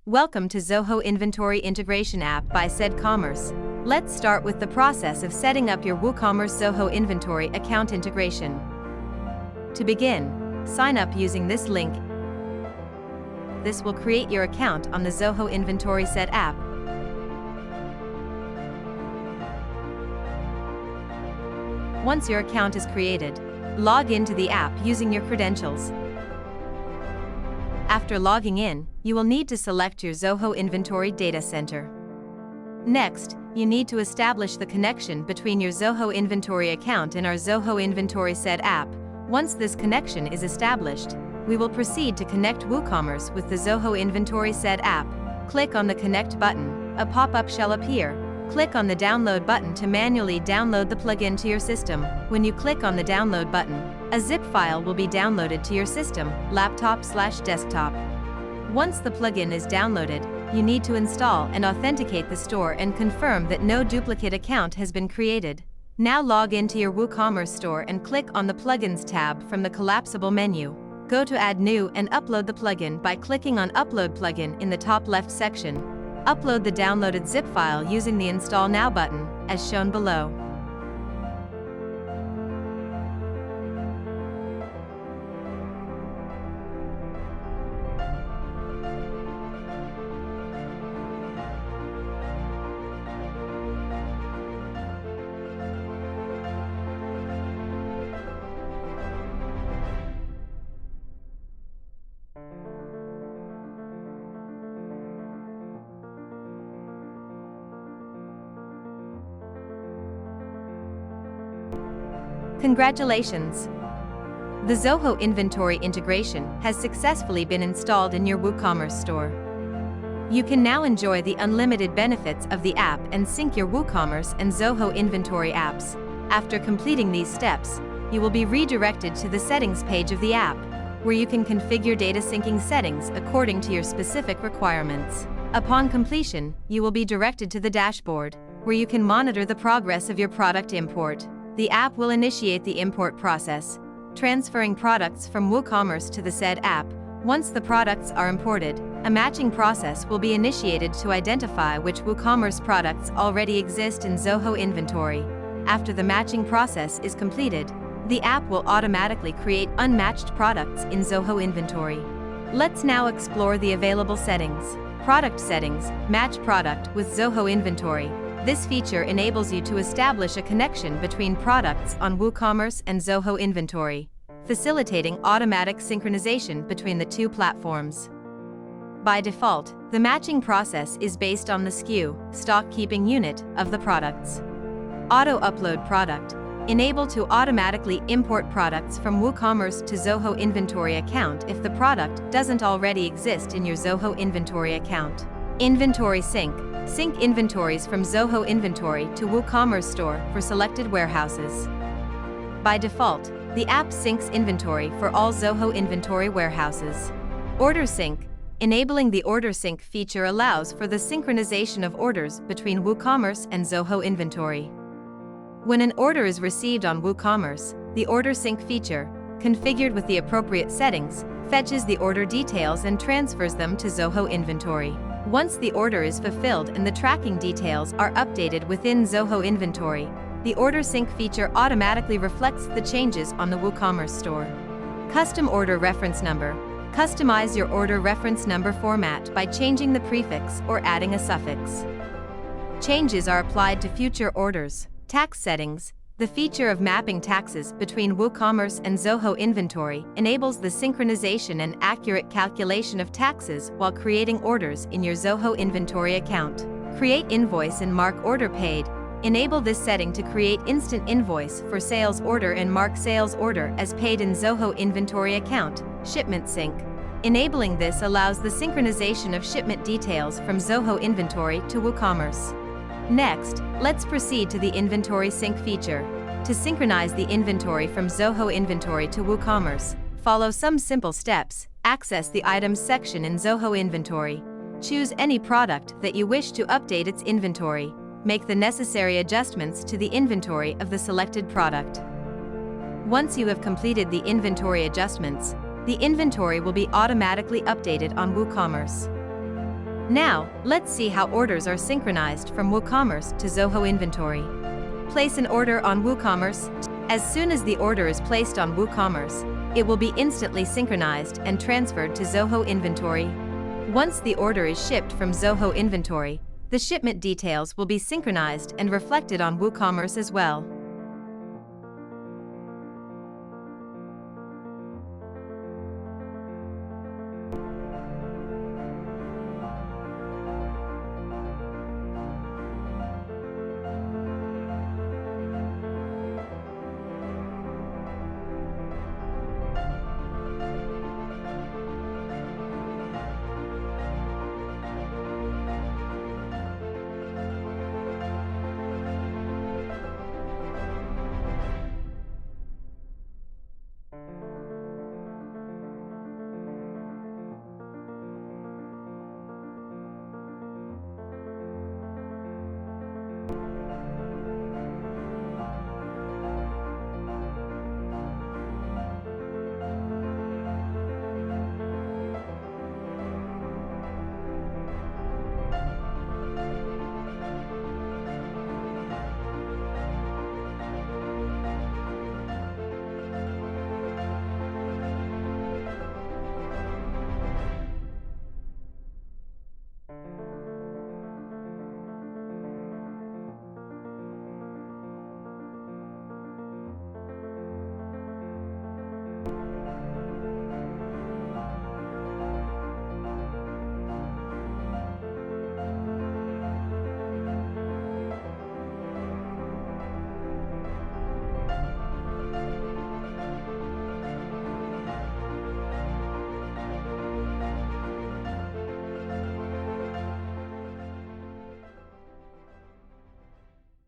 Welcome to Zoho Inventory Integration app by CedCommerce. Let's start with the process of setting up your WooCommerce Zoho Inventory account integration. To begin, sign up using this link. This will create your account on the Zoho Inventory Ced app. Once your account is created, log into the app using your credentials. After logging in, you will need to select your Zoho Inventory data center. Next, you need to establish the connection between your Zoho Inventory account and our Zoho Inventory Ced app. Once this connection is established, we will proceed to connect WooCommerce with the Zoho Inventory Ced app. Click on the Connect button. A pop-up shall appear. Click on the Download button to manually download the plugin to your system. When you click on the Download button, a zip file will be downloaded to your system, laptop/desktop. Once the plugin is downloaded, you need to install and authenticate the store and confirm that no duplicate account has been created. Now log into your WooCommerce store and click on the Plugins tab from the collapsible menu. Go to Add New and upload the plugin by clicking on Upload Plugin in the top left section. Upload the downloaded zip file using the Install Now button, as shown below. Congratulations! The Zoho Inventory integration has successfully been installed in your WooCommerce store. You can now enjoy the unlimited benefits of the app and sync your WooCommerce and Zoho Inventory apps. After completing these steps, you will be redirected to the settings page of the app, where you can configure data syncing settings according to your specific requirements. Upon completion, you will be directed to the dashboard, where you can monitor the progress of your product import. The app will initiate the import process, transferring products from WooCommerce to the Ced app. Once the products are imported, a matching process will be initiated to identify which WooCommerce products already exist in Zoho Inventory. After the matching process is completed, the app will automatically create unmatched products in Zoho Inventory. Let's now explore the available settings. Product Settings, Match Product with Zoho Inventory. This feature enables you to establish a connection between products on WooCommerce and Zoho Inventory, facilitating automatic synchronization between the two platforms. By default, the matching process is based on the SKU, stock keeping unit, of the products. Auto Upload Product. Enable to automatically import products from WooCommerce to Zoho Inventory account if the product doesn't already exist in your Zoho Inventory account. Inventory Sync. Sync inventories from Zoho Inventory to WooCommerce store for selected warehouses. By default, the app syncs inventory for all Zoho Inventory warehouses. Order Sync. Enabling the Order Sync feature allows for the synchronization of orders between WooCommerce and Zoho Inventory. When an order is received on WooCommerce, the Order Sync feature, configured with the appropriate settings, fetches the order details and transfers them to Zoho Inventory. Once the order is fulfilled and the tracking details are updated within Zoho Inventory, the Order Sync feature automatically reflects the changes on the WooCommerce store. Custom Order Reference Number. Customize your order reference number format by changing the prefix or adding a suffix. Changes are applied to future orders. Tax Settings. The feature of mapping taxes between WooCommerce and Zoho Inventory enables the synchronization and accurate calculation of taxes while creating orders in your Zoho Inventory account. Create Invoice and Mark Order Paid. Enable this setting to create instant invoice for sales order and mark sales order as paid in Zoho Inventory account. Shipment Sync. Enabling this allows the synchronization of shipment details from Zoho Inventory to WooCommerce. Next, let's proceed to the Inventory Sync feature. To synchronize the inventory from Zoho Inventory to WooCommerce, follow some simple steps. Access the Items section in Zoho Inventory. Choose any product that you wish to update its inventory. Make the necessary adjustments to the inventory of the selected product. Once you have completed the inventory adjustments, the inventory will be automatically updated on WooCommerce. Now, let's see how orders are synchronized from WooCommerce to Zoho Inventory. Place an order on WooCommerce. As soon as the order is placed on WooCommerce, it will be instantly synchronized and transferred to Zoho Inventory. Once the order is shipped from Zoho Inventory, the shipment details will be synchronized and reflected on WooCommerce as well.